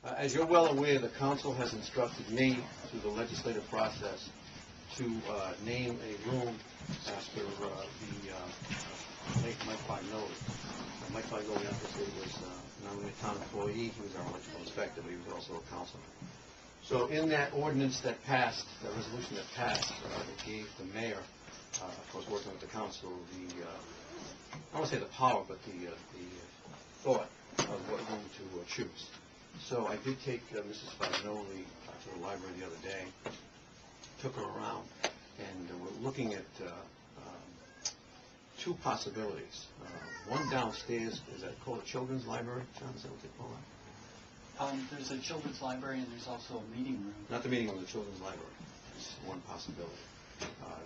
As you're well aware, the council has instructed me through the legislative process to name a room after the late Mike Fagnoli. Mike Fagnoli, obviously, was not only a town employee, he was our electrical inspector, but he was also a councilman. So in that ordinance that passed, the resolution that passed, it gave the mayor, of course working with the council, the, I won't say the power, but the thought of what room to choose. So I did take Mrs. Fagnoli to the library the other day, took her around, and we're looking at two possibilities. One downstairs, is that called a children's library? John, is that what they call it? There's a children's library and there's also a meeting room. Not the meeting room, the children's library. That's one possibility.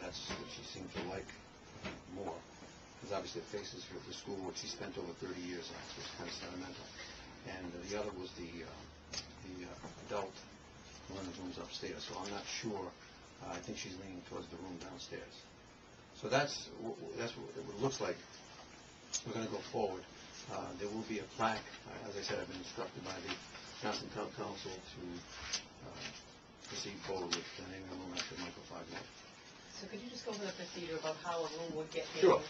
That's what she seemed to like more, because obviously it faces the school, which she spent over 30 years on, so it's kind of sentimental. And the other was the adult learning rooms upstairs. So I'm not sure. I think she's leaning towards the room downstairs. So that's what it looks like. We're going to go forward. There will be a plaque. As I said, I've been instructed by the Johnson Town Council to proceed forward with the naming of the room after Michael Fagnoli. So could you just go over the procedure about how a room would get named? Sure.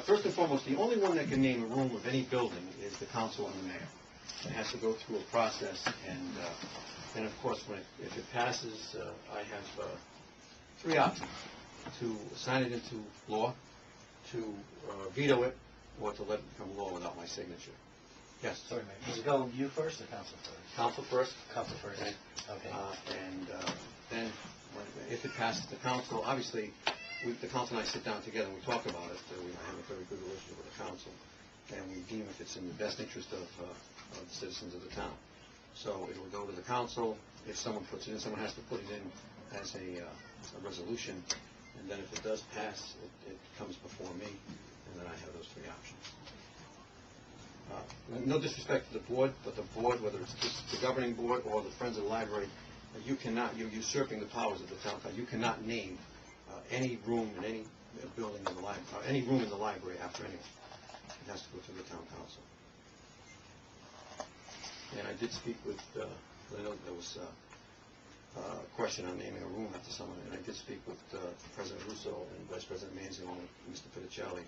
First and foremost, the only one that can name a room of any building is the council and the mayor. It has to go through a process, and of course, if it passes, I have three options: to sign it into law, to veto it, or to let it become law without my signature. Yes. Sorry, mate. Does it go you first or council first? Council first. Council first. Okay. Okay. Then, if it passes the council, obviously, the council and I sit down together and we talk about it. We have a very good relationship with the council, and we deem if it's in the best interest of the citizens of the town. So it will go to the council. If someone puts it in, someone has to put it in as a resolution, and then if it does pass, it comes before me, and then I have those three options. No disrespect to the board, but the board, whether it's just the governing board or the Friends of the Library, you're usurping the powers of the town. You cannot name any room in any building in the library, any room in the library after anyone. It has to go through the town council. And I did speak with, I know there was a question on naming a room after someone, and I did speak with President Russo and Vice President Manzione and Mr. Fiticelli,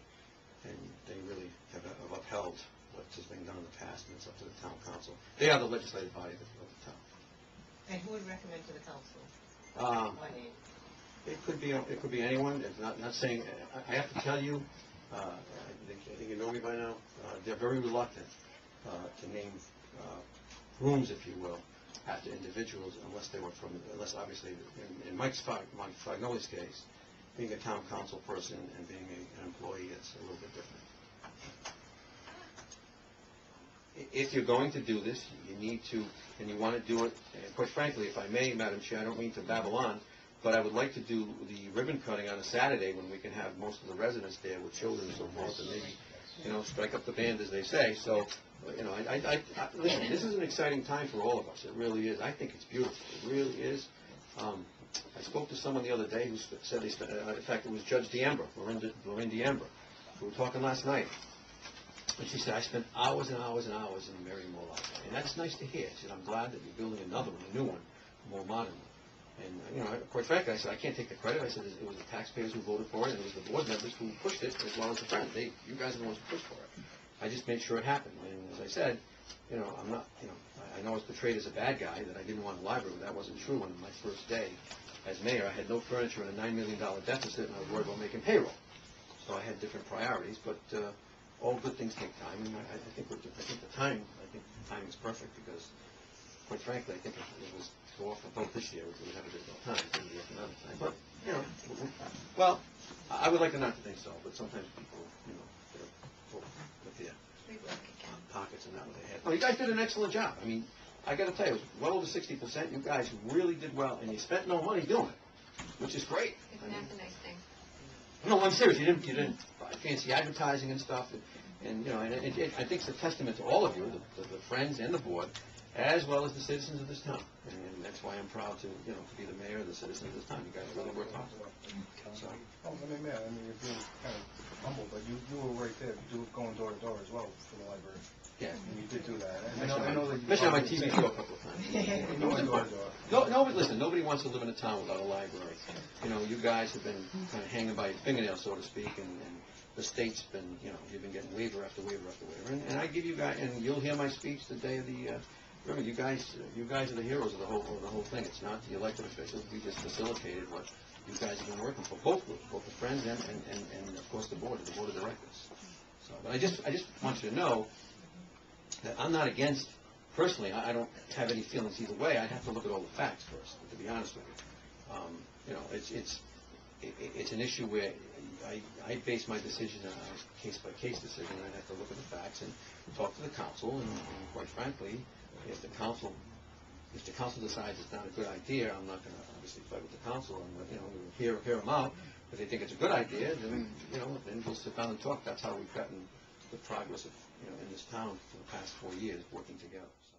and they really have upheld what has been done in the past, and it's up to the town council. They are the legislative body of the town. And who would recommend to the council? It could be anyone. It's not saying. I have to tell you, I think you know me by now. They're very reluctant to name rooms, if you will, after individuals, unless obviously in Mike Fagnoli's case, being a town council person and being an employee, it's a little bit different. If you're going to do this, you need to, and you want to do it, and quite frankly, if I may, Madam Chair, I don't mean to babble on, but I would like to do the ribbon cutting on a Saturday when we can have most of the residents there with children and so forth, and maybe, strike up the band, as they say. So, listen, this is an exciting time for all of us. It really is. I think it's beautiful. It really is. I spoke to someone the other day who said they spent, in fact, it was Judge D'Amber, Lorraine D'Amber. We were talking last night. And she said, I spent hours and hours and hours in the Mary Moore Library. And that's nice to hear. She said, I'm glad that you're building another one, a new one, a more modern one. And, quite frankly, I said, I can't take the credit. I said, it was the taxpayers who voted for it, and it was the board members who pushed it, as well as the friends. You guys are the ones who pushed for it. I just made sure it happened. And as I said, I'm not, I know I was portrayed as a bad guy, that I didn't want a library, but that wasn't true. On my first day as mayor, I had no furniture and a $9 million deficit, and I was worried about making payroll. So I had different priorities, but all good things take time, and I think the timing's perfect, because, quite frankly, I think if it was to go off the boat this year, we would have a difficult time. It wouldn't be economic time. But, well, I would like to not to think so, but sometimes people, they're full with their pockets and not what they had. Oh, you guys did an excellent job. I mean, I got to tell you, it was well over 60%. You guys really did well, and you spent no money doing it, which is great. Isn't that the nice thing? No, I'm serious. You didn't buy fancy advertising and stuff, and I think it's a testament to all of you, the friends and the board, as well as the citizens of this town. And that's why I'm proud to be the mayor of the citizens of this town. You guys really worked hard. So. Oh, Mayor, you're being kind of humble, but you were right there, going door to door as well for the library. Yeah. And you did do that. And Mentioned I know that you mentioned on my probably TV said- show a couple of times. You know, door to door. No, but listen, nobody wants to live in a town without a library. You know, you guys have been kind of hanging by your fingernails, so to speak, and the state's been, you know, you've been getting waiver after waiver after waiver. And I give you guys, and you'll hear my speech the day of the, remember, you guys are the heroes of the whole thing. It's not the elected officials. We just facilitated what you guys have been working for, both groups, both the Friends and of course the board of directors. So, but I just want you to know that I'm not against, personally, I don't have any feelings either way. I'd have to look at all the facts first, to be honest with you. You know, it's an issue where I base my decision on a case-by-case decision, and I'd have to look at the facts and talk to the council, and quite frankly, if the council decides it's not a good idea, I'm not going to obviously fight with the council, and, you know, we'll hear them out. If they think it's a good idea, then, you know, then we'll sit down and talk. That's how we've gotten the progress of, you know, in this town for the past 4 years, working together. So.